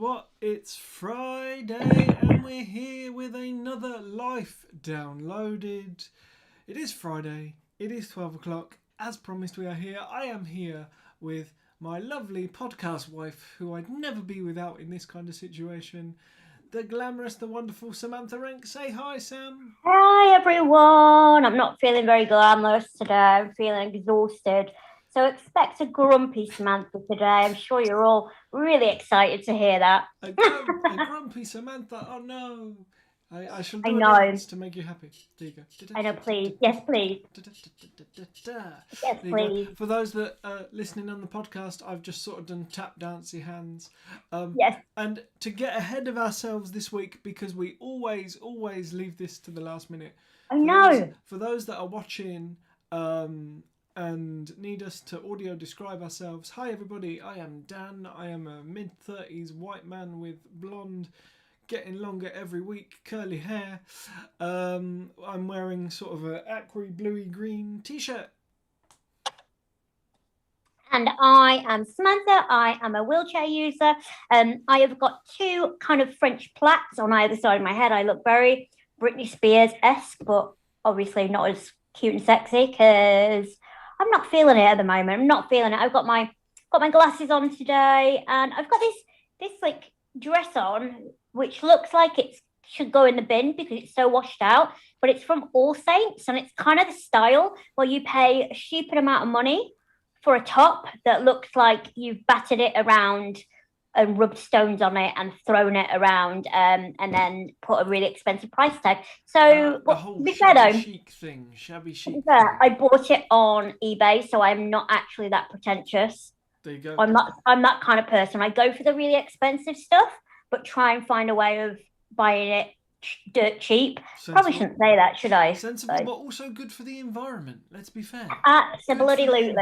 what? It's Friday and we're here with another Life Downloaded. It is Friday, it is 12 o'clock. As promised, we are here. I am here with my lovely podcast wife, who I'd never be without in this kind of situation. The glamorous, the wonderful Samantha Rank. Say hi, Sam. Hi everyone. I'm not feeling very glamorous today. I'm feeling exhausted. So expect a grumpy Samantha today. I'm sure you're all really excited to hear that. A grumpy Samantha. Oh no. I shall I do a know. dance to make you happy. There you go. I know, please. Yes, please. Yes, There you go. please. For those that are listening on the podcast, I've just sort of done tap dancey hands. Yes. And to get ahead of ourselves this week, because we always leave this to the last minute. I know. For those that are watching and need us to audio describe ourselves. Hi everybody, I am Dan. I am a mid-30s white man with blonde, getting longer every week, curly hair. I'm wearing sort of a aqua bluey green t-shirt. And I am Samantha. I am a wheelchair user. I have got two kind of French plaits on either side of my head. I look very Britney Spears-esque, but obviously not as cute and sexy because I'm not feeling it at the moment. I'm not feeling it. I've got my glasses on today, and I've got this like dress on, which looks like it should go in the bin because it's so washed out. But it's from All Saints, and it's kind of the style where you pay a stupid amount of money for a top that looks like you've battered it around and rubbed stones on it and thrown it around, and then put a really expensive price tag. So, The whole be fair though, shabby chic. yeah, I bought it on eBay, so I'm not actually that pretentious. There you go. I'm that kind of person. I go for the really expensive stuff, but try and find a way of buying it dirt cheap. Sensible. Probably shouldn't say that, should I? Sensible, but also good for the environment. Let's be fair. Absolutely.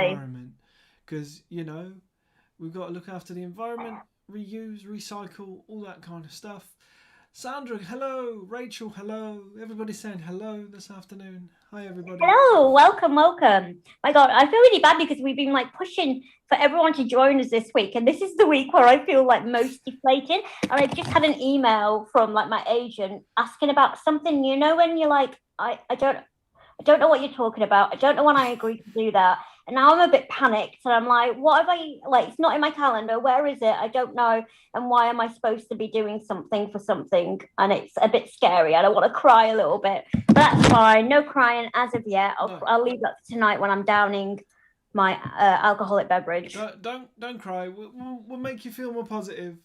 Because, we've got to look after the environment, reuse, recycle, all that kind of stuff. Sandra, hello. Rachel, hello. Everybody's saying hello this afternoon. Hi, everybody. Hello, welcome. My God, I feel really bad because we've been like pushing for everyone to join us this week, and this is the week where I feel like most deflated. And I've just had an email from like my agent asking about something. You know, when you're like, I don't know what you're talking about. I don't know when I agreed to do that. And now I'm a bit panicked. And I'm like, what have I, like, it's not in my calendar. Where is it? I don't know. And why am I supposed to be doing something for something? And it's a bit scary. I don't want to cry a little bit. But that's fine. No crying as of yet. I'll leave that for tonight when I'm downing my alcoholic beverage. Don't cry. We'll make you feel more positive.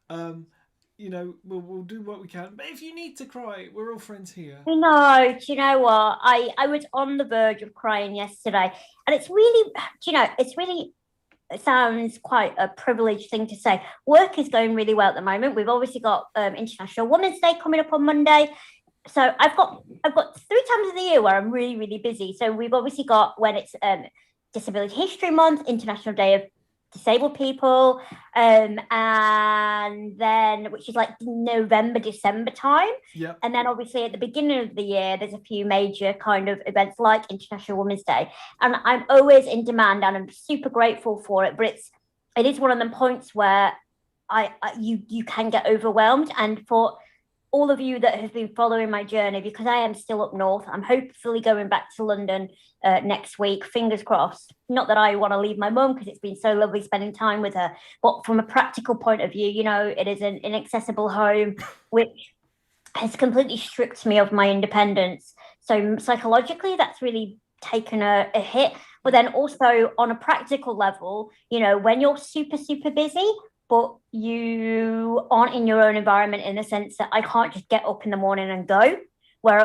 We'll do what we can. But if you need to cry, we're all friends here. No, do you know what? I was on the verge of crying yesterday. And it's really, it sounds quite a privileged thing to say. Work is going really well at the moment. We've obviously got International Women's Day coming up on Monday. So I've got 3 times of the year where I'm really, really busy. So we've obviously got when it's Disability History Month, International Day of Disabled People, and then which is like November, December time. Yeah. And then obviously at the beginning of the year, there's a few major kind of events like International Women's Day. And I'm always in demand and I'm super grateful for it. But it is one of the points where you can get overwhelmed. And for all of you that have been following my journey, because I am still up north, I'm hopefully going back to London next week, fingers crossed. Not that I want to leave my mum because it's been so lovely spending time with her, but from a practical point of view, it is an inaccessible home, which has completely stripped me of my independence. So psychologically, that's really taken a hit. But then also on a practical level, when you're super, super busy, but you aren't in your own environment in the sense that I can't just get up in the morning and go where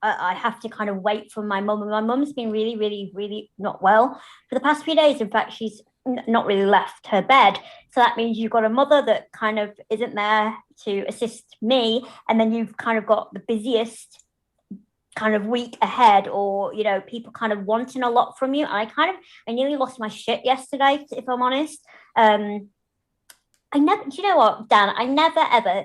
I have to kind of wait for my mum. And my mum's been really, really, really not well for the past few days. In fact, she's not really left her bed. So that means you've got a mother that kind of isn't there to assist me. And then you've kind of got the busiest kind of week ahead, or people kind of wanting a lot from you. And I nearly lost my shit yesterday, if I'm honest. I never, do you know what, Dan? I never ever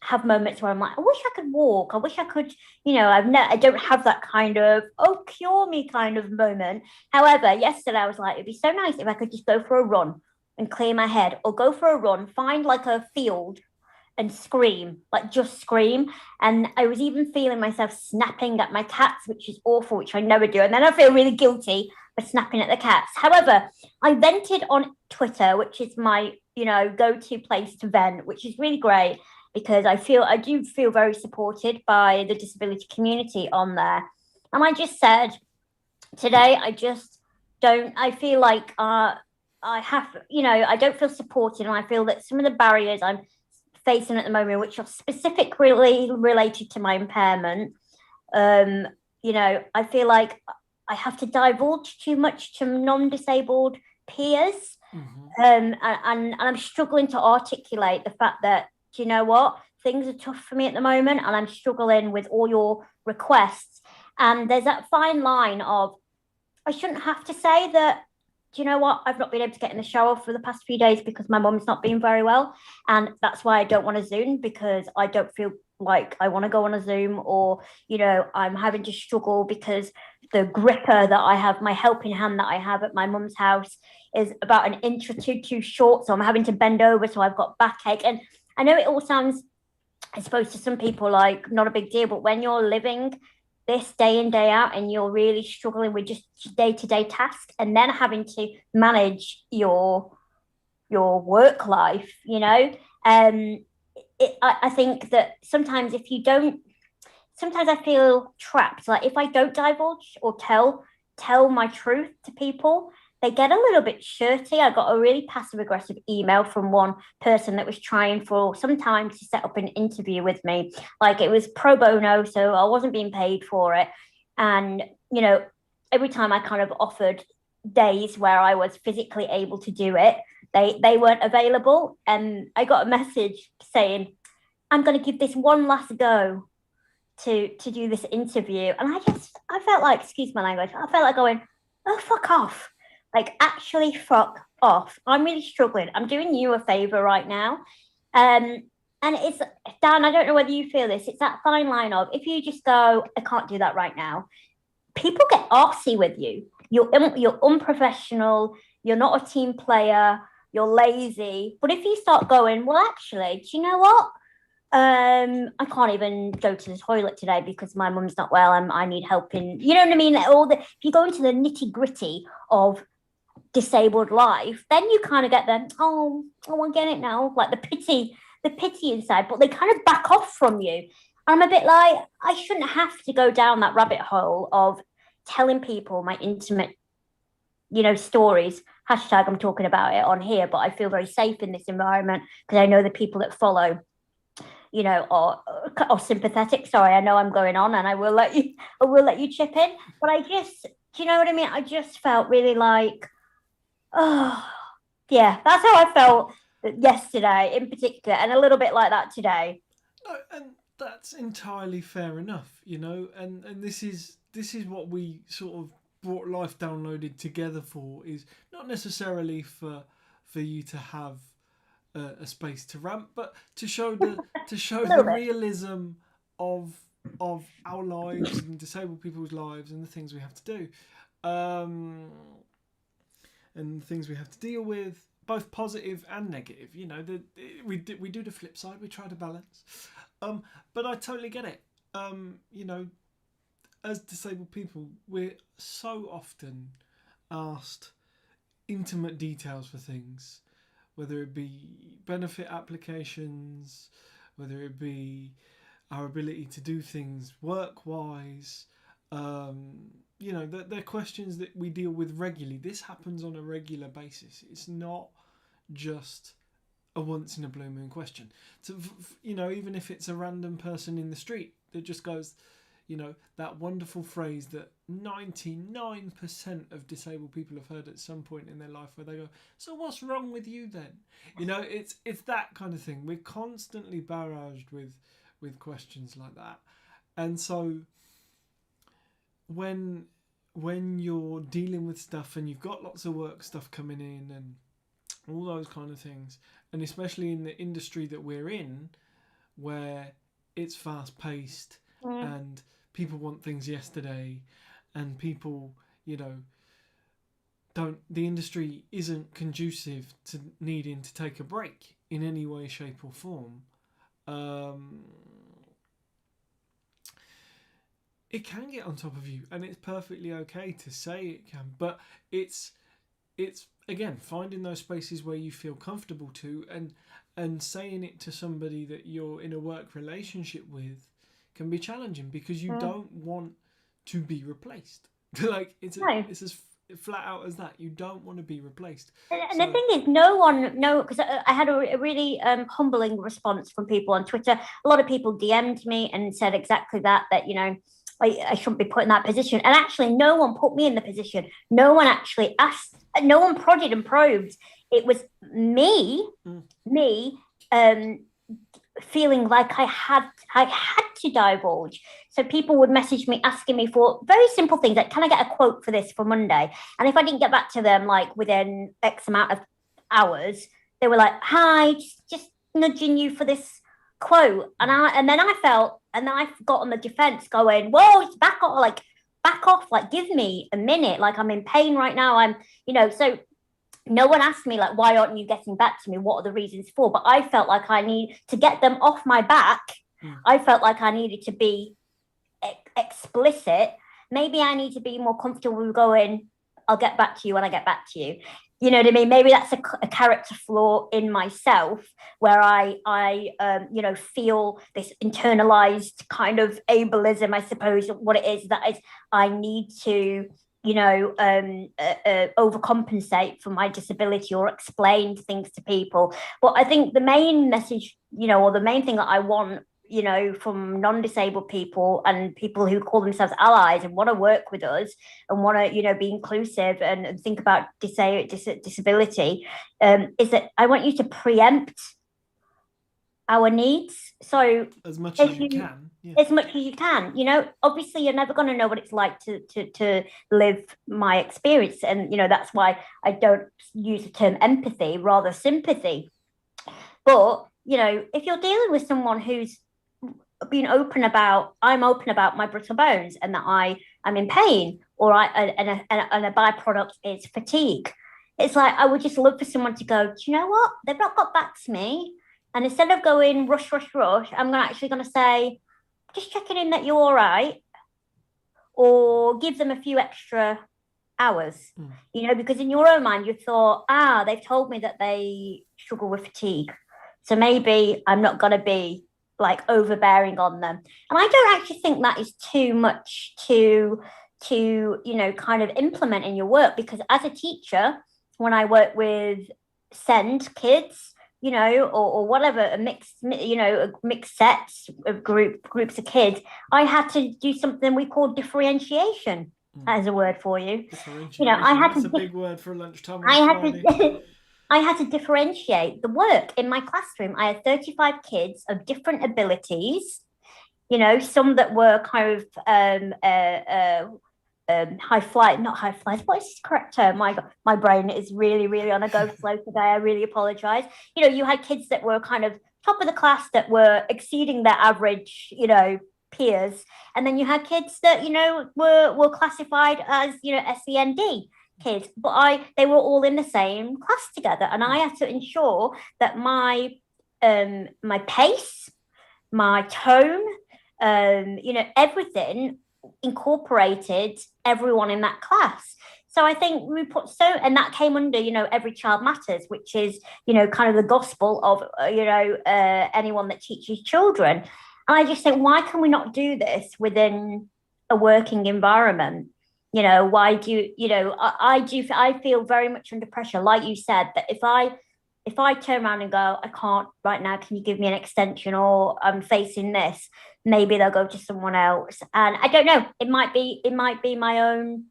have moments where I'm like, I wish I could walk. I wish I could, I don't have that kind of, oh, cure me kind of moment. However, yesterday I was like, it'd be so nice if I could just go for a run and clear my head, or go for a run, find like a field and scream, like just scream. And I was even feeling myself snapping at my cats, which is awful, which I never do. And then I feel really guilty for snapping at the cats. However, I vented on Twitter, which is my, go-to place to vent, which is really great because I do feel very supported by the disability community on there. And I just said, today, I feel like I have, I don't feel supported. And I feel that some of the barriers I'm facing at the moment, which are specifically related to my impairment, I feel like I have to divulge too much to non-disabled peers. And I'm struggling to articulate the fact that, do you know what? Things are tough for me at the moment, and I'm struggling with all your requests. And there's that fine line of, I shouldn't have to say that, do you know what? I've not been able to get in the shower for the past few days because my mum's not been very well. And that's why I don't want to Zoom, because I don't feel like I want to go on a Zoom, or, I'm having to struggle because the gripper that I have, my helping hand that I have at my mum's house, is about an inch or two too short. So I'm having to bend over. So I've got backache. And I know it all sounds, I suppose, to some people like not a big deal, but when you're living this day in, day out, and you're really struggling with just day-to-day tasks, and then having to manage your work life, I think that sometimes sometimes I feel trapped. Like if I don't divulge or tell my truth to people, they get a little bit shirty. I got a really passive aggressive email from one person that was trying for some time to set up an interview with me. Like it was pro bono, so I wasn't being paid for it. And, every time I kind of offered days where I was physically able to do it, they weren't available. And I got a message saying, I'm going to give this one last go to do this interview. And I felt like, excuse my language, I felt like going, oh, fuck off. Like, actually, fuck off. I'm really struggling. I'm doing you a favor right now. And it's, Dan, I don't know whether you feel this. It's that fine line of, if you just go, I can't do that right now, people get arsy with you. You're unprofessional. You're not a team player. You're lazy. But if you start going, well, actually, do you know what? I can't even go to the toilet today because my mum's not well and I need help in, you know what I mean? If you go into the nitty gritty of disabled life, then you kind of get them, oh, I get it now, like the pity inside, but they kind of back off from you. And I'm a bit like, I shouldn't have to go down that rabbit hole of telling people my intimate, stories. Hashtag I'm talking about it on here, but I feel very safe in this environment because I know the people that follow, are sympathetic. Sorry, I know I'm going on, and I will let you chip in. But do you know what I mean? I just felt really like, oh, yeah, that's how I felt yesterday in particular, and a little bit like that today. No, and that's entirely fair enough, and this is what we sort of brought Life Downloaded together for, is not necessarily for you to have a space to rant, but to show the realism of our lives and disabled people's lives and the things we have to do, and the things we have to deal with, both positive and negative. We do the flip side. We try to balance, but I totally get it. As disabled people, we're so often asked intimate details for things, whether it be benefit applications, whether it be our ability to do things work-wise. They're questions that we deal with regularly. This happens on a regular basis. It's not just a once-in-a-blue moon question. So, even if it's a random person in the street that just goes, that wonderful phrase that 99% of disabled people have heard at some point in their life, where they go, so what's wrong with you then? It's that kind of thing. We're constantly barraged with questions like that. And so when you're dealing with stuff and you've got lots of work stuff coming in and all those kind of things, and especially in the industry that we're in, where it's fast paced and people want things yesterday, and people, the industry isn't conducive to needing to take a break in any way, shape, or form. It can get on top of you, and it's perfectly okay to say it can. But it's again finding those spaces where you feel comfortable to, and saying it to somebody that you're in a work relationship with can be challenging because you don't want to be replaced. Like it's as flat out as that. You don't want to be replaced. And the thing is, because I had a really humbling response from people on Twitter. A lot of people DM'd me and said exactly that, I shouldn't be put in that position. And actually, no one put me in the position. No one actually asked, no one prodded and probed. It was me feeling like I had to divulge. So people would message me asking me for very simple things like, can I get a quote for this for Monday? And if I didn't get back to them like within X amount of hours, they were like, hi, just nudging you for this quote. And then I got on the defense going, whoa, it's back off, like give me a minute, like I'm in pain right now. So no one asked me like, why aren't you getting back to me? What are the reasons for? But I felt like I need to get them off my back. I felt like I needed to be explicit. Maybe I need to be more comfortable with going, I'll get back to you when I get back to you. You know what I mean? Maybe that's a character flaw in myself where I feel this internalized kind of ableism, I suppose, what it is, that is I need to overcompensate for my disability or explain things to people. But I think the main message, or the main thing that I want, from non-disabled people and people who call themselves allies and want to work with us and want to, be inclusive and think about disability, is that I want you to preempt our needs. So as much as you can. Yeah. As much as you can, obviously you're never going to know what it's like to live my experience. And, that's why I don't use the term empathy, rather sympathy. But, if you're dealing with someone who's been I'm open about my brittle bones and that I'm in pain, or and a byproduct is fatigue. It's like, I would just love for someone to go, do you know what? They've not got back to me. And instead of going rush, I'm actually going to say, just checking in that you're all right, or give them a few extra hours, because in your own mind, you thought, they've told me that they struggle with fatigue. So maybe I'm not going to be like overbearing on them. And I don't actually think that is too much to kind of implement in your work, because as a teacher, when I work with SEND kids, or whatever, a mixed sets of groups of kids, I had to do something we call differentiation. As a word for you. That's a big word for lunchtime. I had to differentiate the work in my classroom. I had 35 kids of different abilities, some that were kind of high flight, not high flight. What is the correct term? My brain is really, really on a go slow today. I really apologize. You had kids that were kind of top of the class that were exceeding their average, peers. And then you had kids that, were classified as, SEND kids, but they were all in the same class together. And I had to ensure that my pace, my tone, everything incorporated everyone in that class. So I think and that came under, Every Child Matters, which is, kind of the gospel of, anyone that teaches children. And I just think, why can we not do this within a working environment? Why do I feel very much under pressure, like you said, that if I turn around and go, I can't right now, can you give me an extension, or I'm facing this, maybe they'll go to someone else. And I don't know, it might be my own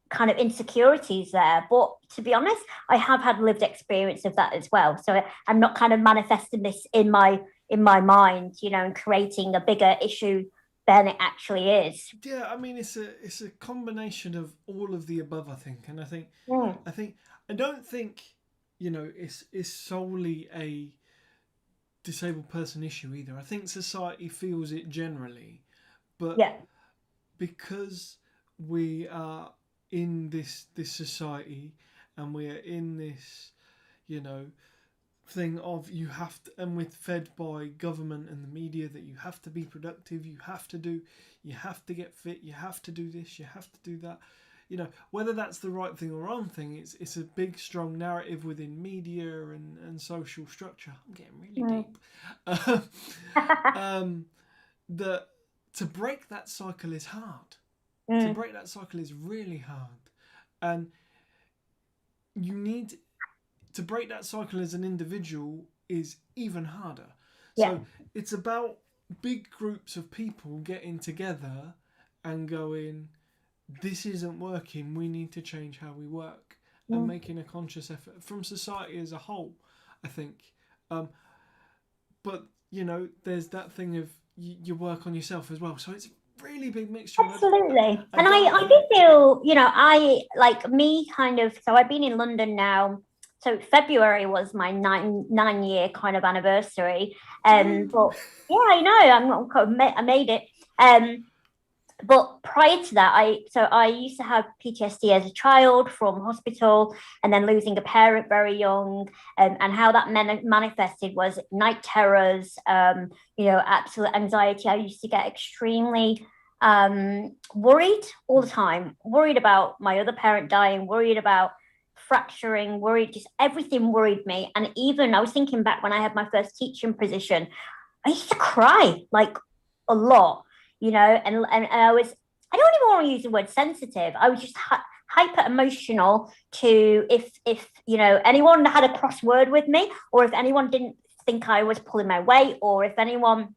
kind of insecurities there. But to be honest, I have had lived experience of that as well. So I'm not kind of manifesting this in my mind, and creating a bigger issue than it actually is. Yeah, I mean, it's a combination of all of the above, I think. And I don't think, it's solely a disabled person issue either. I think society feels it generally, but because we are in this society, and we are in this, you know, thing of you have to, and we're fed by government and the media that you have to be productive, you have to get fit, you have to do this, you have to do that. You know, whether that's the right thing or wrong thing, it's a big strong narrative within media and social structure. I'm getting really deep. That to break that cycle is hard. To break that cycle is really hard, and you need to break that cycle as an individual is even harder. So it's about big groups of people getting together and going, this isn't working, we need to change how we work, and making a conscious effort from society as a whole, I think. But, you know, there's that thing of you work on yourself as well. So it's a really big mixture. Absolutely. And I do feel, you know, I like me kind of, so I've been in London now. So February was my nine-year kind of anniversary. But yeah, I know, I made it. But prior to that, I used to have PTSD as a child from hospital, and then losing a parent very young, and how that manifested was night terrors, you know, absolute anxiety. I used to get extremely worried all the time, worried about my other parent dying, worried about fracturing, worried, just everything worried me. And even I was thinking back when I had my first teaching position, I used to cry like a lot, you know, and I don't even want to use the word sensitive. I was just hyper emotional to if you know, anyone had a crossword with me, or if anyone didn't think I was pulling my weight, or if anyone,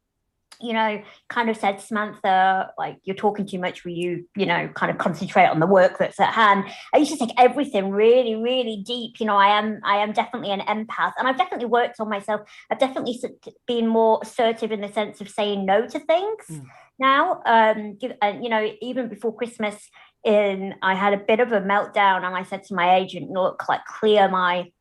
you know, kind of said, Samantha, like, you're talking too much, will you, you know, kind of concentrate on the work that's at hand. I used to take everything really, really deep. You know, I am definitely an empath, and I've definitely worked on myself. I've definitely been more assertive in the sense of saying no to things now. You know, even before Christmas, I had a bit of a meltdown, and I said to my agent, look, like, clear my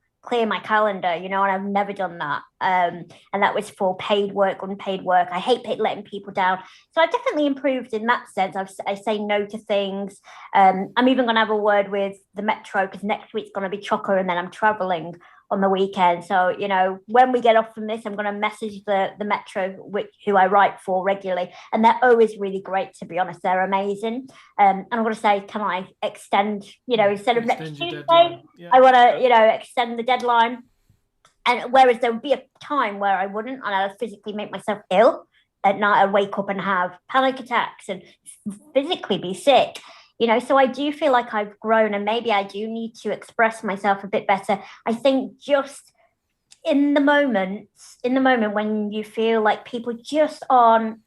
calendar, you know, and I've never done that. And that was for paid work, unpaid work. I hate letting people down. So I've definitely improved in that sense. I say no to things. I'm even going to have a word with the Metro, because next week's going to be chocker, and then I'm traveling on the weekend. So, you know, when we get off from this, I'm going to message the Metro, who I write for regularly. And they're always really great, to be honest. They're amazing. And I'm going to say, can I extend, you know, instead of next Tuesday, I want to, you know, extend the deadline. And whereas there would be a time where I wouldn't, and I'd physically make myself ill at night. I'd wake up and have panic attacks and physically be sick. You know, so I do feel like I've grown, and maybe I do need to express myself a bit better. I think just in the moment when you feel like people just aren't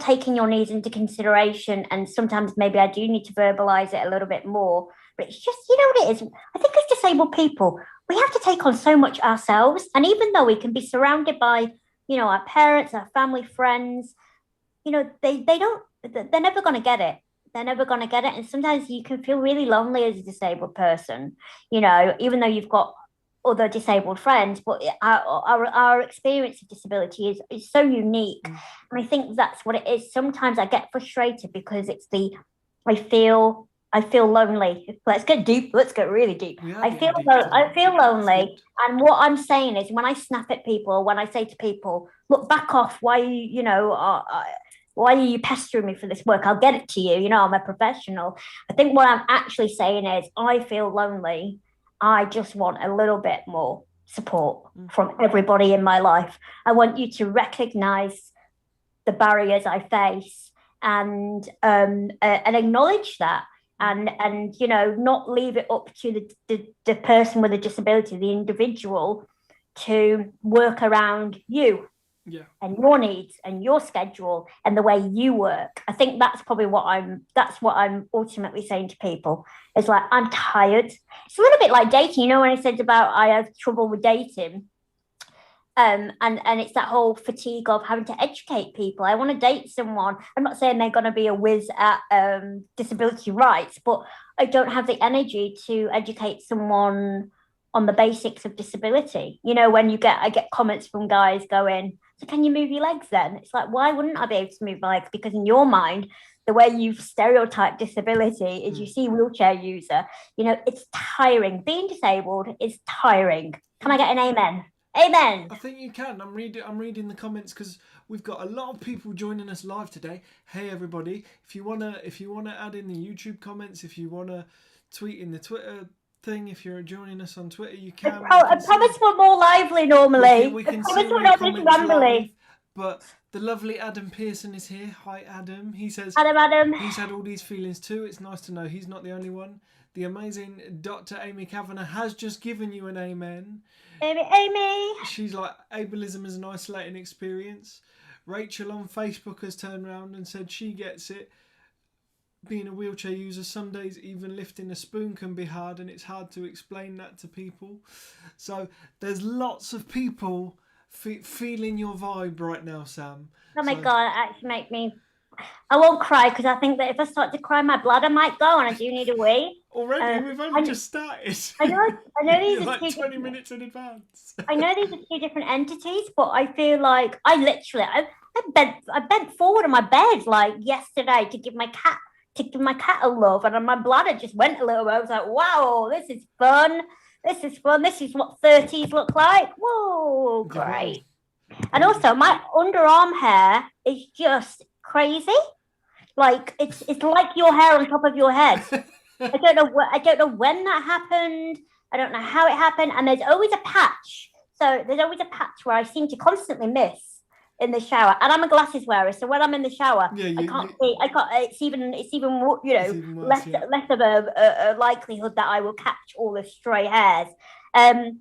taking your needs into consideration, and sometimes maybe I do need to verbalize it a little bit more. But it's just, you know what it is? I think as disabled people, we have to take on so much ourselves. And even though we can be surrounded by, you know, our parents, our family, friends, you know, they're never going to get it. They're never going to get it. And sometimes you can feel really lonely as a disabled person, you know, even though you've got other disabled friends, but our experience of disability is so unique. And I think that's what it is. Sometimes I get frustrated because I feel lonely. Let's get deep. Let's get really deep. I feel lonely. And what I'm saying is, when I snap at people, when I say to people, look, back off, why are you pestering me for this work? I'll get it to you. You know, I'm a professional. I think what I'm actually saying is, I feel lonely. I just want a little bit more support from everybody in my life. I want you to recognize the barriers I face, and acknowledge that, and you know, not leave it up to the person with a disability, the individual, to work around you. Yeah. And your needs and your schedule and the way you work. I think that's probably what I'm ultimately saying to people. It's like, I'm tired. It's a little bit like dating, you know, when I said about I have trouble with dating. And it's that whole fatigue of having to educate people. I want to date someone. I'm not saying they're going to be a whiz at disability rights, but I don't have the energy to educate someone on the basics of disability. You know, when I get comments from guys going, So can you move your legs then? It's like, why wouldn't I be able to move my legs? Because in your mind, the way you've stereotyped disability is you see wheelchair user, it's tiring. Being disabled is tiring. Can I get an amen? Amen. I think you can. I'm reading the comments because we've got a lot of people joining us live today. Hey everybody! If you wanna add in the YouTube comments, if you wanna tweet in the Twitter thing, if you're joining us on Twitter, you can. I promise we're more lively normally. We can see we're not this rambly. But the lovely Adam Pearson is here. Hi Adam. He says Adam. He's had all these feelings too. It's nice to know he's not the only one. The amazing Dr. Amy Kavanagh has just given you an amen. Amy. She's like, ableism is an isolating experience. Rachel on Facebook has turned around and said she gets it. Being a wheelchair user, some days even lifting a spoon can be hard, and it's hard to explain that to people. So there's lots of people feeling your vibe right now, Sam. Oh my God, it actually make me... I won't cry because I think that if I start to cry, my bladder might go, and I do need a wee. Already, we've only just started. I know these are like 20 minutes in advance. I know these are two different entities, but I feel like I bent forward on my bed like yesterday to give my cat a love, and my bladder just went a little bit. I was like, wow, this is fun. This is what 30s look like. Whoa, great. And also, my underarm hair is just crazy. Like it's like your hair on top of your head. I don't know when that happened. I don't know how it happened. And there's always a patch. So there's always a patch where I seem to constantly miss in the shower. And I'm a glasses wearer, so when I'm in the shower, I can't see. It's even worse, less of a likelihood that I will catch all the stray hairs. But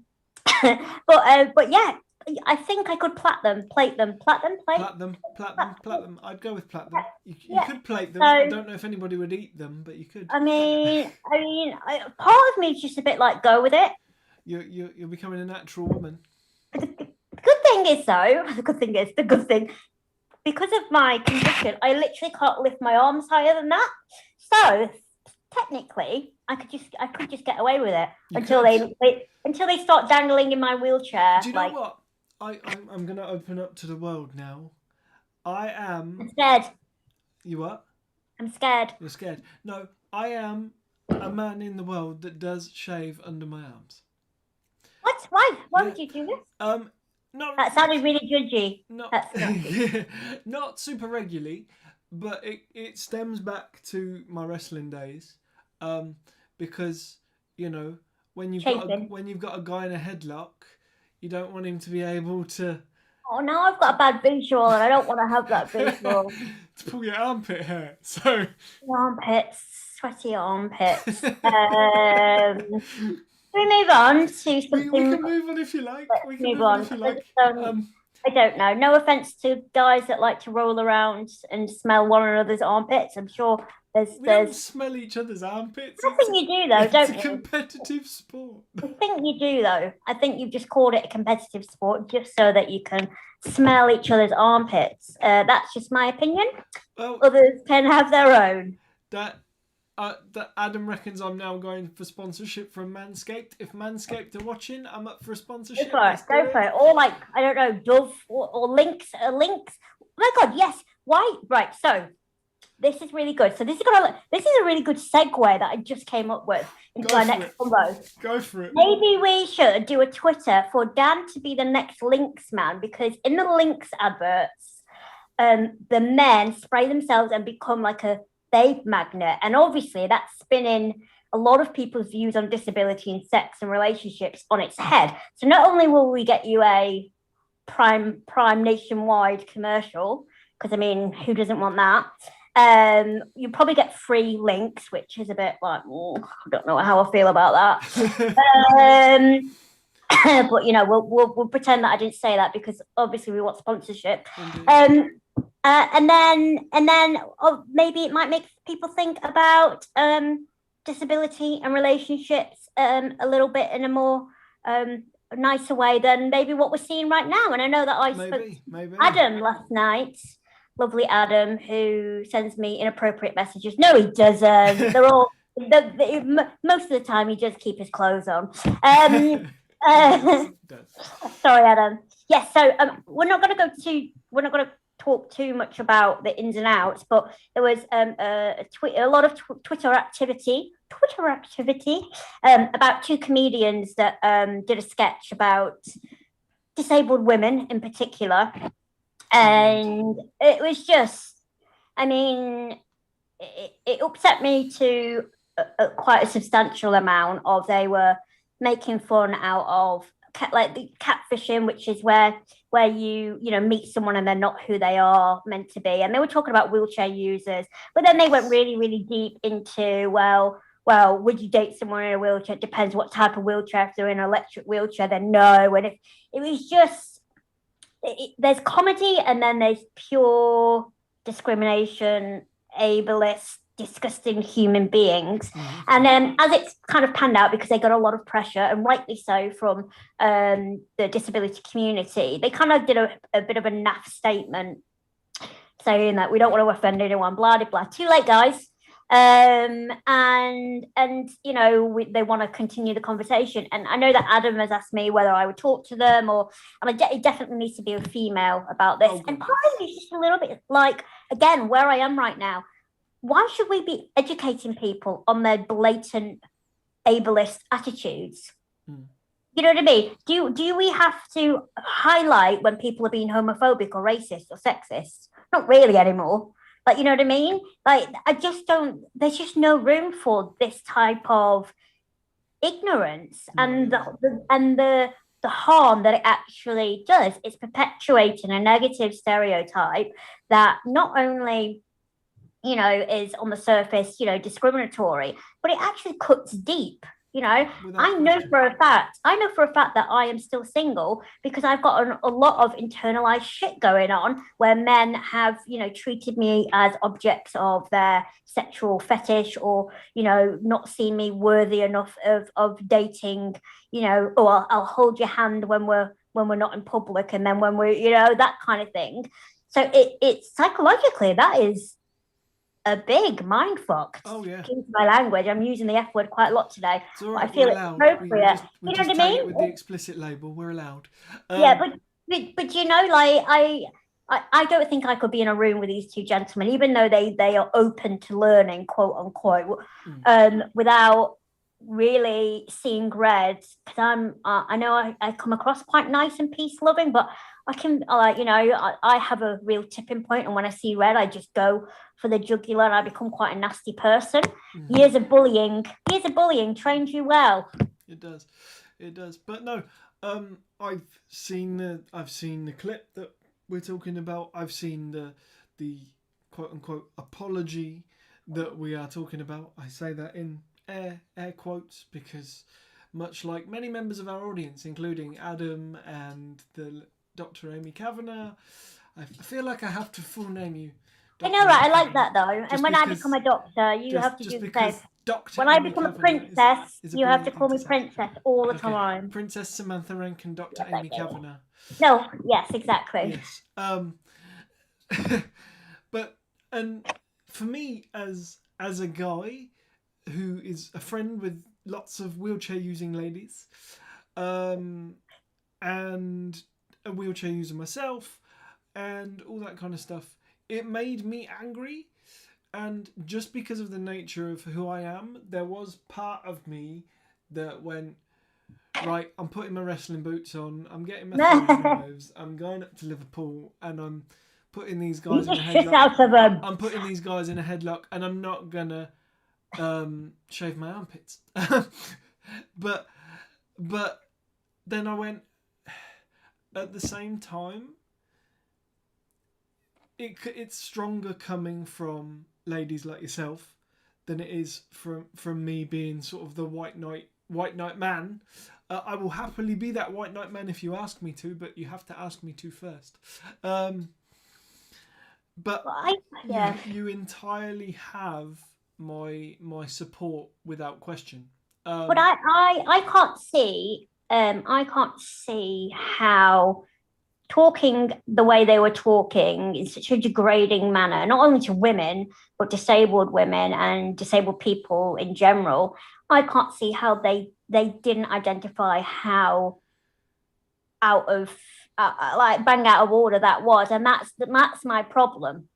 yeah. I think I could plait them. I'd go with plait them. You could plate them. So, I don't know if anybody would eat them, but you could. I mean, part of me is just a bit like, go with it. You're becoming a natural woman. The good thing is, because of my condition, I literally can't lift my arms higher than that. So technically, I could just get away with it until they start dangling in my wheelchair. Do you know what? I'm going to open up to the world now. I'm scared. You what? I'm scared. You're scared. No, I am a man in the world that does shave under my arms. What? Why? Why would you do this? That sounded really judgy. Not super regularly, but it stems back to my wrestling days. Because, when you've got a guy in a headlock, you don't want him to be able to... Oh, now I've got a bad visual and I don't want to have that visual. To pull your armpit hair, so... Sweaty armpits. Can we move on to something... We can move on if you like. I don't know. No offence to guys that like to roll around and smell one another's armpits. I'm sure we don't smell each other's armpits. I think you do, though, don't you? It's a competitive sport. I think you do, though. I think you've just called it a competitive sport just so that you can smell each other's armpits. That's just my opinion. Well, others can have their own. That Adam reckons I'm now going for sponsorship from Manscaped. If Manscaped are watching, I'm up for a sponsorship. Go for it. Or like, I don't know, Dove or Lynx. Oh my God, yes. Why? Right, so... This is really good. So this is a really good segue that I just came up with into our next combo. Go for it. Maybe we should do a Twitter for Dan to be the next Lynx man, because in the Lynx adverts, the men spray themselves and become like a babe magnet, and obviously that's spinning a lot of people's views on disability and sex and relationships on its head. So not only will we get you a prime nationwide commercial, because I mean, who doesn't want that? You probably get free links, which is a bit like, I don't know how I feel about that. But we'll pretend that I didn't say that, because obviously we want sponsorship. And then maybe it might make people think about disability and relationships a little bit in a more nicer way than maybe what we're seeing right now. And I know that I spoke to Adam last night. Lovely Adam, who sends me inappropriate messages. No, he doesn't. They're all... most of the time, he does keep his clothes on. Uh, It does. sorry, Adam. Yes, so we're not going to talk too much about the ins and outs, but there was a lot of Twitter activity about two comedians that did a sketch about disabled women in particular, and it was just, I mean, it upset me to quite a substantial amount. Of they were making fun out of like the catfishing, which is where you know meet someone and they're not who they are meant to be, and they were talking about wheelchair users, but then they went really deep into well, would you date someone in a wheelchair? It depends what type of wheelchair. If they're in an electric wheelchair, then no. And if it was just there's comedy and then there's pure discrimination, ableist, disgusting human beings. And as it's kind of panned out, because they got a lot of pressure, and rightly so, from the disability community, they kind of did a bit of a naff statement saying that we don't want to offend anyone, blah blah blah. Too late, guys. And you know they want to continue the conversation, and I know that Adam has asked me whether I would talk to them, and it definitely needs to be a female about this. And part of me is just a little bit like, again, where I am right now, why should we be educating people on their blatant ableist attitudes? You know what I mean? Do we have to highlight when people are being homophobic or racist or sexist? Not really anymore. Like, you know what I mean? Like, I just don't, there's just no room for this type of ignorance and the harm that it actually does. It's perpetuating a negative stereotype that not only, you know, is on the surface, you know, discriminatory, but it actually cuts deep. You know, I know for a fact that I am still single because I've got a lot of internalized shit going on where men have, you know, treated me as objects of their sexual fetish, or, you know, not seen me worthy enough of dating, you know, or I'll hold your hand when we're not in public, and then when we're, you know, that kind of thing. So it's psychologically, that is a big mind fuck. Oh yeah. Excuse my language. I'm using the F word quite a lot today. It's all right, I feel it's appropriate. We you know what I I mean? It with the explicit label. We're allowed. Yeah, but you know, like I don't think I could be in a room with these two gentlemen, even though they are open to learning, quote unquote, without really seeing red. Because I know I come across quite nice and peace loving, but I can, you know, I have a real tipping point, and when I see red, I just go for the jugular, and I become quite a nasty person. Years of bullying trained you well. It does. But no, I've seen the clip that we're talking about. I've seen the quote unquote apology that we are talking about. I say that in air quotes because, much like many members of our audience, including Adam and the Dr. Amy Kavanagh, I feel like I have to full name you. Dr. I know, right? I like that though. And when I become a doctor, you have to do the same. When I become a princess, you have to call me princess all the time. Princess Samantha Rank and Dr. Amy Kavanagh. No, yes, exactly. Yes. But and for me, as a guy who is a friend with lots of wheelchair using ladies, and a wheelchair user myself, and all that kind of stuff, it made me angry. And just because of the nature of who I am, there was part of me that went, right, I'm putting my wrestling boots on, I'm getting my knives, I'm going up to Liverpool, and I'm putting these guys in a headlock. I'm putting these guys in a headlock, and I'm not gonna shave my armpits. but then I went, at the same time, it's stronger coming from ladies like yourself than it is from me being sort of the white knight man. I will happily be that white knight man if you ask me to, but you have to ask me to first. But you entirely have my support without question. But I can't see how talking the way they were talking in such a degrading manner, not only to women, but disabled women and disabled people in general. I can't see how they didn't identify how out of like bang out of order that was, and that's my problem.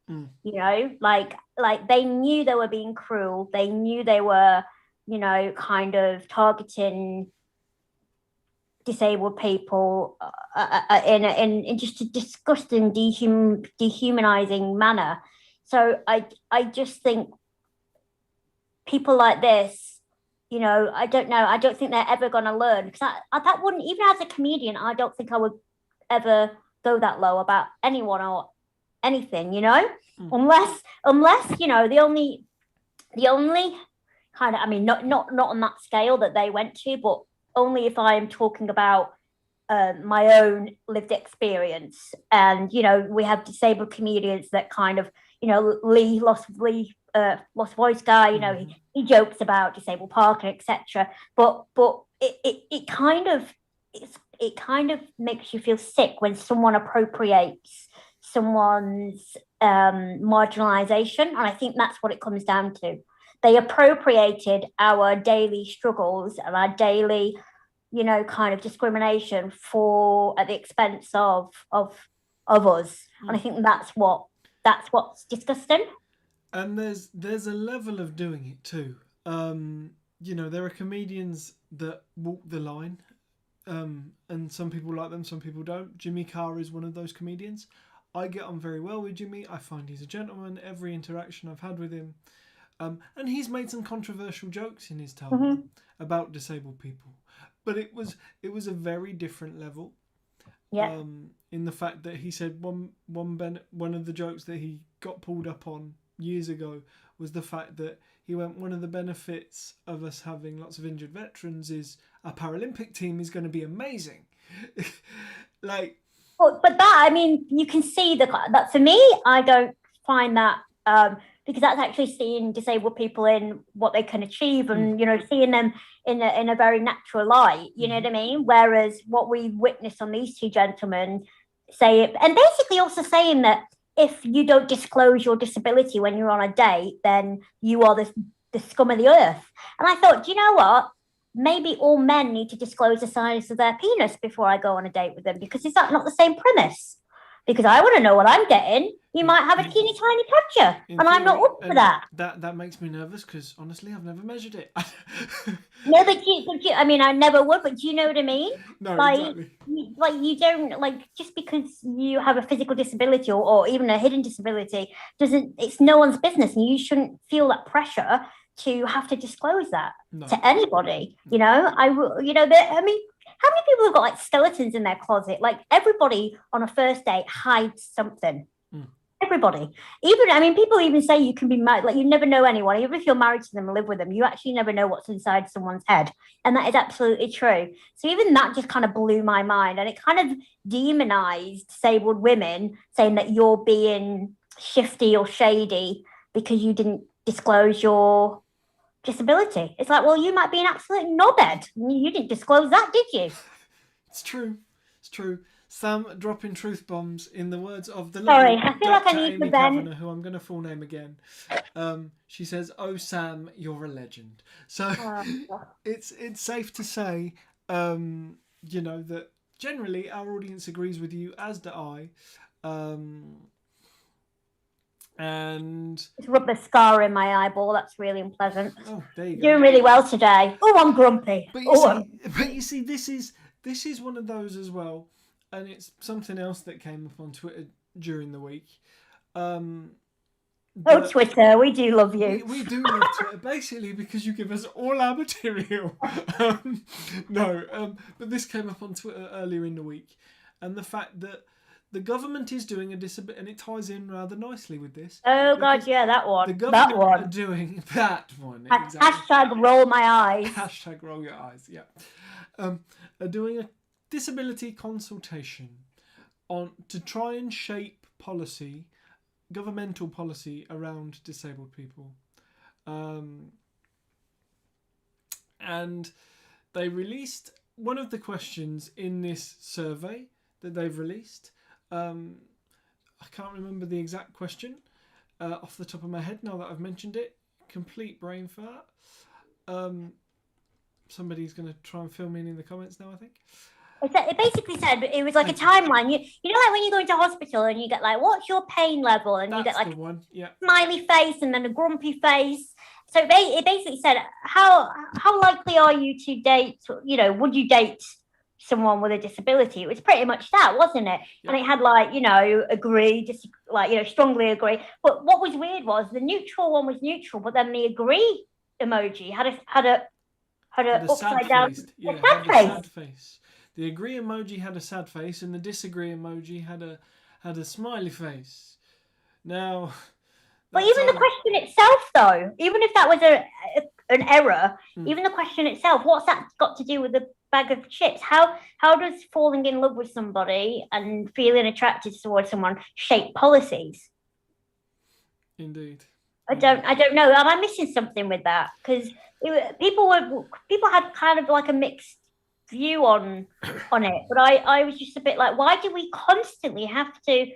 Like they knew they were being cruel. They knew they were, kind of targeting disabled people in just a disgusting, dehumanizing manner. So I just think people like this, I don't know. I don't think they're ever going to learn, because that wouldn't, even as a comedian, I don't think I would ever go that low about anyone or anything, unless the only kind of, I mean, not on that scale that they went to, but only if I'm talking about my own lived experience. And we have disabled comedians that kind of, Lee Lost Voice guy, he jokes about disabled parking, etc. But it kind of makes you feel sick when someone appropriates someone's marginalization, and I think that's what it comes down to. They appropriated our daily struggles and our daily, kind of discrimination at the expense of us. And I think that's what's disgusting. And there's a level of doing it too. There are comedians that walk the line, and some people like them, some people don't. Jimmy Carr is one of those comedians. I get on very well with Jimmy. I find he's a gentleman. Every interaction I've had with him, and he's made some controversial jokes in his time about disabled people, but it was a very different level. Yeah. In the fact that he said one of the jokes that he got pulled up on years ago was the fact that he went, one of the benefits of us having lots of injured veterans is our Paralympic team is going to be amazing. Like, but that, I mean, you can see that for me, I don't find that, because that's actually seeing disabled people in what they can achieve, and seeing them in a very natural light. You know what I mean? Whereas what we witnessed on these two gentlemen say it, and basically also saying that if you don't disclose your disability when you're on a date, then you are the scum of the earth. And I thought, do you know what? Maybe all men need to disclose the size of their penis before I go on a date with them, because is that not the same premise? Because I want to know what I'm getting. You might have a teeny tiny picture, and I'm not up for that. That makes me nervous, because honestly, I've never measured it. No, but I mean, I never would. But do you know what I mean? No, exactly. You don't, just because you have a physical disability or even a hidden disability it's no one's business, and you shouldn't feel that pressure to have to disclose that to anybody. I mean, how many people have got skeletons in their closet? Like, everybody on a first date hides something. Everybody. People even say you can be married, like, you never know anyone. Even if you're married to them and live with them, you actually never know what's inside someone's head. And that is absolutely true. So even that just kind of blew my mind. And it kind of demonized disabled women, saying that you're being shifty or shady because you didn't disclose your disability. It's like, well, you might be an absolute knobhead. You didn't disclose that, did you? It's true. Sam dropping truth bombs, in the words of the lovely I feel Dr. like I need Amy to Kavanagh, who I'm going to full name again. She says, "Oh, Sam, you're a legend." So it's safe to say, that generally our audience agrees with you, as do I. And just rub the scar in my eyeball. That's really unpleasant. Oh, there you go. Doing really well today. Oh, I'm grumpy. But you see, this is one of those as well, and it's something else that came up on Twitter during the week. Twitter, we do love you. We do love Twitter, basically because you give us all our material. But this came up on Twitter earlier in the week, and the fact that the government is doing a disability, and it ties in rather nicely with this. Oh God, yeah, that one. The government are doing that one. Exactly. Hashtag roll my eyes. Hashtag roll your eyes. Yeah, are doing a disability consultation to try and shape policy, governmental policy around disabled people, and they released one of the questions in this survey that they've released. I can't remember the exact question off the top of my head now that I've mentioned it. Complete brain fart. somebody's going to try and fill me in the comments now, I think. It basically said it was like a timeline. You know, like when you go into hospital and you get like, what's your pain level? And you get like the one. Yeah. Smiley face and then a grumpy face. So it basically said, how likely are you to date? You know, would you date someone with a disability? It was pretty much that, wasn't it? Yeah. And it had like, you know, agree, just like, you know, strongly agree. But what was weird was the neutral one was neutral, but then the agree emoji had a upside down sad face. The agree emoji had a sad face, and the disagree emoji had a smiley face. Now, but even the question itself, though, even if that was an error, even the question itself, what's that got to do with the bag of chips? How does falling in love with somebody and feeling attracted towards someone shape policies? Indeed. I don't know. Am I missing something with that? Because people had kind of like a mixed view on it, but I was just a bit like, why do we constantly have to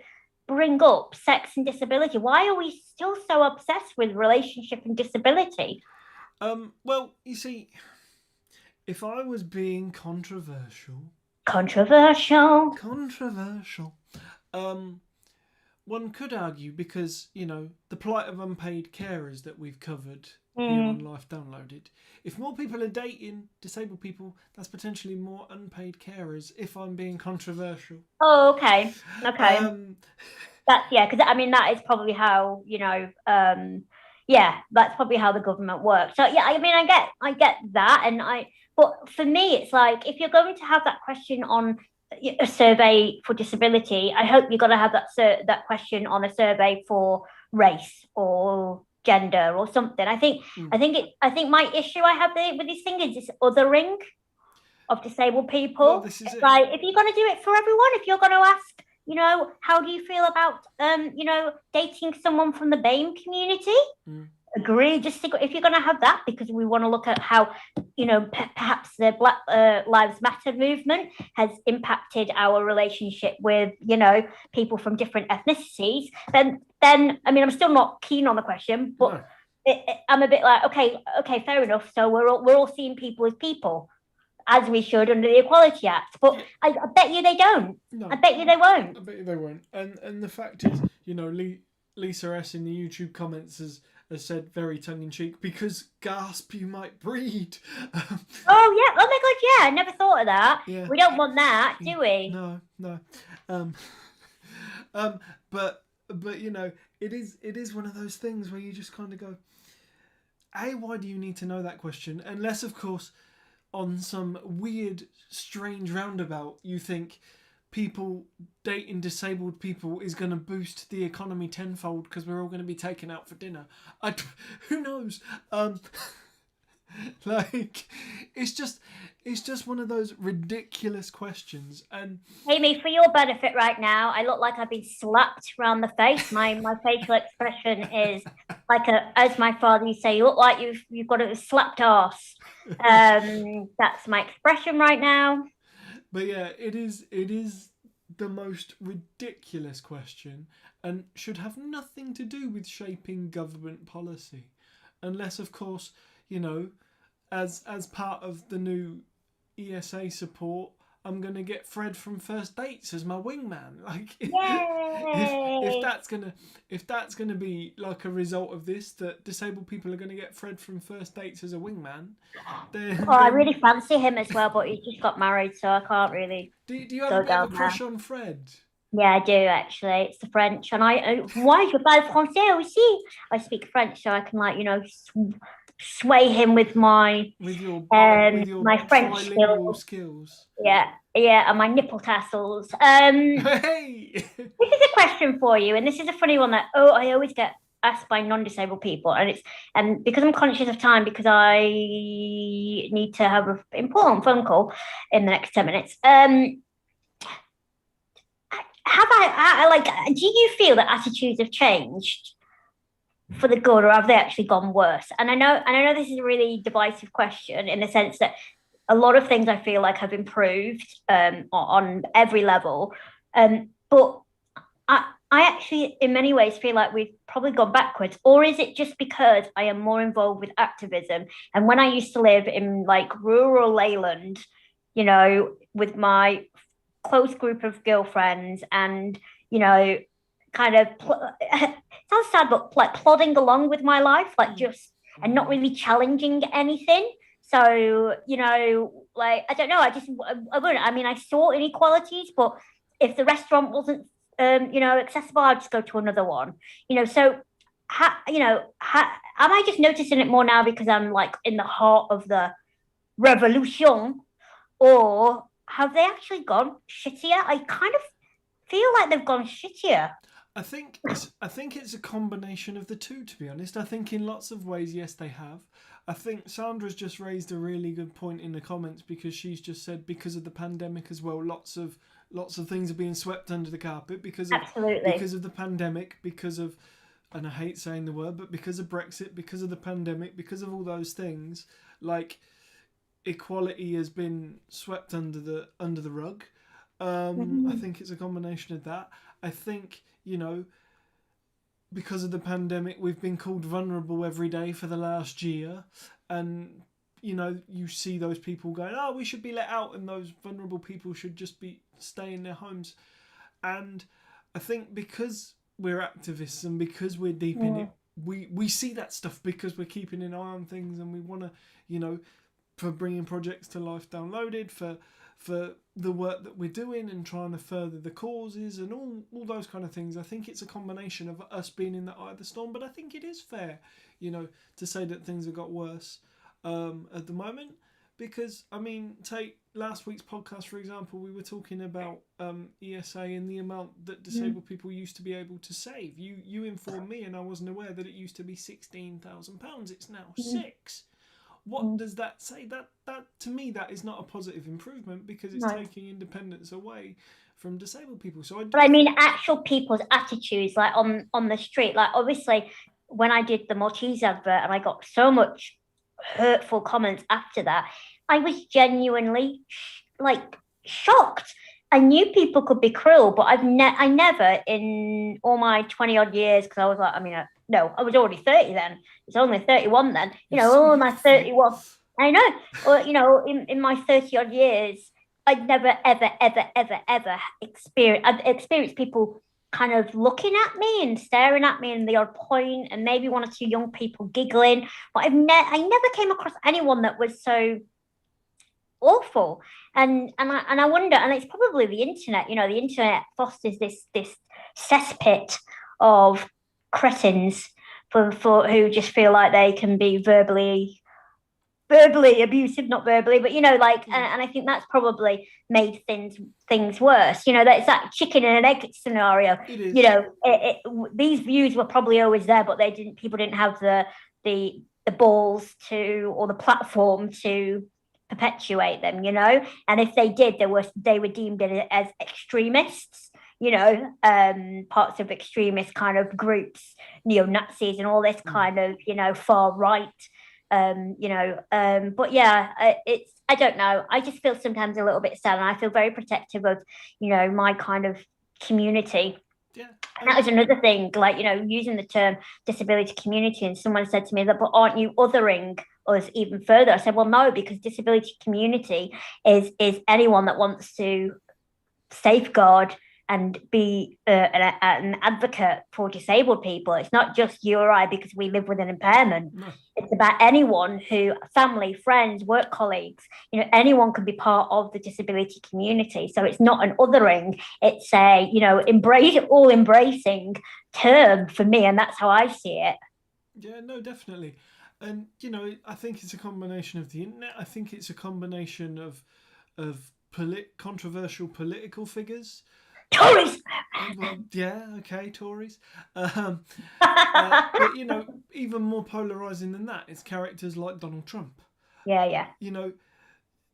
bring up sex and disability? Why are we still so obsessed with relationship and disability? Well, you see, if I was being controversial, one could argue, because, you know, the plight of unpaid carers that we've covered here on Life Downloaded. If more people are dating disabled people, that's potentially more unpaid carers, if I'm being controversial. Oh, okay. Because I mean, that is probably how, you know, that's probably how the government works. So yeah, I mean, I get that, but for me, it's like, if you're going to have that question on a survey for disability, I hope you're going to have that question on a survey for race or gender or something. I think my issue I have with this thing is this othering of disabled people. Well, this is like, if you're going to do it for everyone, if you're going to ask, you know, how do you feel about you know, dating someone from the BAME community? Agree. Just if you're going to have that, because we want to look at how, you know, perhaps the Black Lives Matter movement has impacted our relationship with, you know, people from different ethnicities, then I mean, I'm still not keen on the question, but I'm a bit like, okay, fair enough. So we're all seeing people as people, as we should under the Equality Act. But I bet you they don't. No, I bet you they won't. I bet you they won't. And the fact is, you know, Lisa S in the YouTube comments has said very tongue-in-cheek, because gasp, you might breed. Oh yeah! Oh my god! Yeah, I never thought of that. Yeah. We don't want that, do we? No. But you know, it is one of those things where you just kind of go, why do you need to know that question? Unless, of course, on some weird, strange roundabout, you think people dating disabled people is going to boost the economy tenfold because we're all going to be taken out for dinner. Who knows? Like, it's just one of those ridiculous questions. And Amy, for your benefit right now, I look like I've been slapped around the face. My facial expression is like as my father used to say, you look like you've got a slapped arse. That's my expression right now. But yeah, it is the most ridiculous question, and should have nothing to do with shaping government policy, unless, of course, you know, as part of the new ESA support, I'm gonna get Fred from First Dates as my wingman. Like, if that's gonna be like a result of this, that disabled people are gonna get Fred from First Dates as a wingman, then I really fancy him as well, but he just got married, so I can't really. Do you have a bit of a crush on Fred? Yeah, I do actually. It's the French, and moi je parle français aussi. I speak French, so I can, like, you know, sway him with my my French skills. Yeah, and my nipple tassels. Hey! This is a question for you, and this is a funny one that I always get asked by non-disabled people, and because I'm conscious of time, because I need to have an important phone call in the next 10 minutes. Do you feel that attitudes have changed for the good, or have they actually gone worse? And I know this is a really divisive question, in the sense that a lot of things I feel like have improved on every level, but I actually, in many ways, feel like we've probably gone backwards. Or is it just because I am more involved with activism? And when I used to live in like rural Leyland, with my close group of girlfriends and, you know, kind of, it sounds sad, but like plodding along with my life, like just, and not really challenging anything. So, like, I don't know, I wouldn't. I mean, I saw inequalities, but if the restaurant wasn't accessible, I'd just go to another one. So am I just noticing it more now because I'm like in the heart of the revolution, or have they actually gone shittier? I kind of feel like they've gone shittier. I think it's a combination of the two, to be honest. I think in lots of ways, yes, they have. I think Sandra's just raised a really good point in the comments, because she's just said because of the pandemic as well, lots of things are being swept under the carpet Absolutely. because of the pandemic, because of, and I hate saying the word, but because of Brexit, because of the pandemic, because of all those things, like equality has been swept under the rug. I Mm-hmm. think it's a combination of that. I think, because of the pandemic, we've been called vulnerable every day for the last year, and you see those people going, "Oh, we should be let out," and those vulnerable people should just be stay in their homes. And I think because we're activists and because we're deep in Yeah. it, we see that stuff because we're keeping an eye on things, and we want to, for bringing projects to life, downloaded for the work that we're doing and trying to further the causes and all those kind of things. I think it's a combination of us being in the eye of the storm, but I think it is fair, to say that things have got worse at the moment. Because, I mean, take last week's podcast, for example, we were talking about ESA and the amount that disabled people used to be able to save. You informed me, and I wasn't aware that it used to be £16,000. It's now six. What does that say? That to me, that is not a positive improvement, because it's No. taking independence away from disabled people. So I But do I mean, think, actual people's attitudes, like on the street. Like obviously, when I did the Maltese advert, and I got so much hurtful comments after that, I was genuinely like shocked. I knew people could be cruel, but I never in all my 20 odd years, because I was like, I mean, no, I was already 30 then. It's only 31 then. you're so All my youthful. 31. I know. Or in my 30 odd years, I'd never, ever, ever, ever, ever I've experienced people kind of looking at me and staring at me in the odd point, and maybe one or two young people giggling. But I never came across anyone that was so awful. And I wonder, and it's probably the internet. The internet fosters this cesspit of cretins for who just feel like they can be verbally abusive, not verbally, but like, and I think that's probably made things worse. That's that chicken and an egg scenario. It is. These views were probably always there, but people didn't have the balls to, or the platform to perpetuate them. And if they did, they were deemed as extremists. Parts of extremist kind of groups, neo-Nazis and all this kind of, far right but yeah, I don't know. I just feel sometimes a little bit sad, and I feel very protective of, my kind of community. Yeah. And that was another thing, like, using the term disability community, and someone said to me that, but aren't you othering us even further? I said, well, no, because disability community is anyone that wants to safeguard and be an advocate for disabled people. It's not just you or I because we live with an impairment. No. It's about anyone who, family, friends, work colleagues, anyone can be part of the disability community. So it's not an othering, it's a, all embracing term for me. And that's how I see it. Yeah, no, definitely. And I think it's a combination of the internet. I think it's a combination of controversial political figures. Tories! Well, yeah, okay, Tories. But even more polarizing than that, it's characters like Donald Trump. Yeah.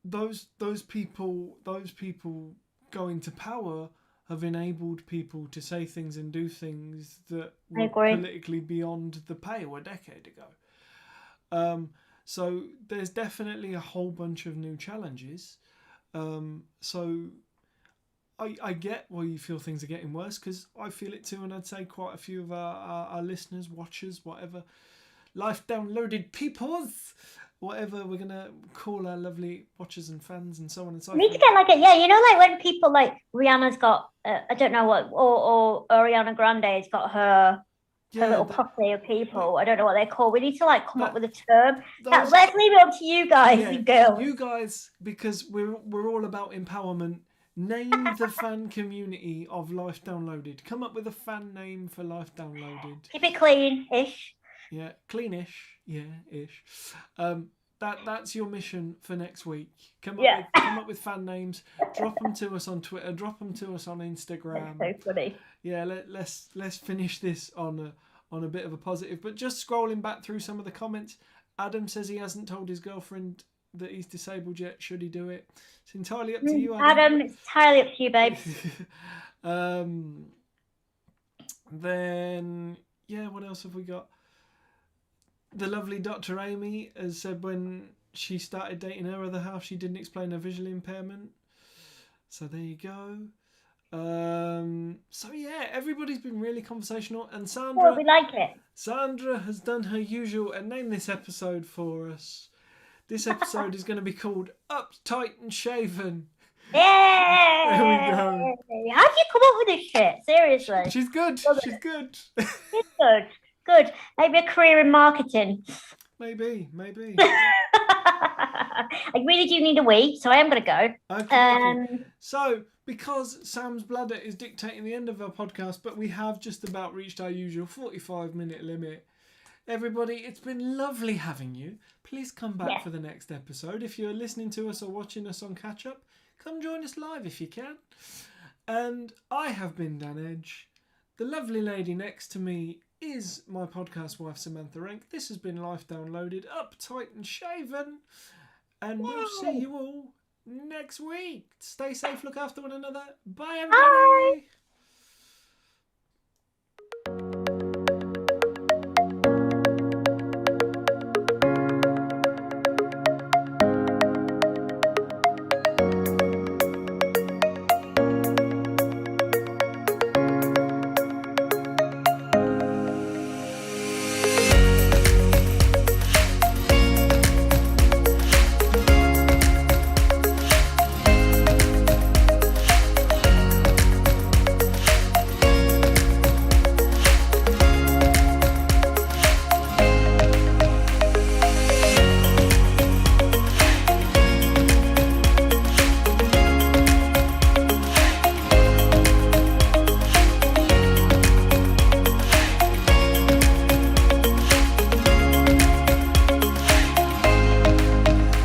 Those people going to power have enabled people to say things and do things that were politically beyond the pale a decade ago. So there's definitely a whole bunch of new challenges. So I get why you feel things are getting worse, because I feel it too, and I'd say quite a few of our listeners, watchers, whatever, life downloaded peoples, whatever we're gonna call our lovely watchers and fans and so on and so We need to forth. get like a you know, like when people like Rihanna's got I don't know what, or Ariana Grande's got her little posse of people. I don't know what they're called. We need to like come up with a term. Let's leave it up to you guys, you girls. You guys, because we're all about empowerment. Name the fan community of Life Downloaded. Come up with a fan name for Life Downloaded. Keep it clean-ish. Yeah, cleanish. Yeah, ish. That's your mission for next week. Come up with fan names. Drop them to us on Twitter. Drop them to us on Instagram. That's so funny. Yeah, let's finish this on a bit of a positive. But just scrolling back through some of the comments, Adam says he hasn't told his girlfriend that he's disabled yet. Should he do it? It's entirely up to you, Adam. It's entirely up to you, babe. Then yeah, what else have we got? The lovely Dr. Amy has said when she started dating her other half, she didn't explain her visual impairment. So there you go. So yeah, everybody's been really conversational, and Sandra, we like it. Sandra has done her usual and named this episode for us. This episode is going to be called Uptight and Shaven. Yeah. There we go. How do you come up with this shit? Seriously. She's good. She's good. She's good. Good. Maybe a career in marketing. Maybe. I really do need a wee, so I am going to go. Okay. So, because Sam's bladder is dictating the end of our podcast, but we have just about reached our usual 45-minute limit. Everybody, it's been lovely having you. Please come back for the next episode. If you're listening to us or watching us on Catch Up, come join us live if you can. And I have been Dan Edge. The lovely lady next to me is my podcast wife, Samantha Rank. This has been Life Downloaded, Uptight and Shaven. And we'll see you all next week. Stay safe, look after one another. Bye, everybody. Bye.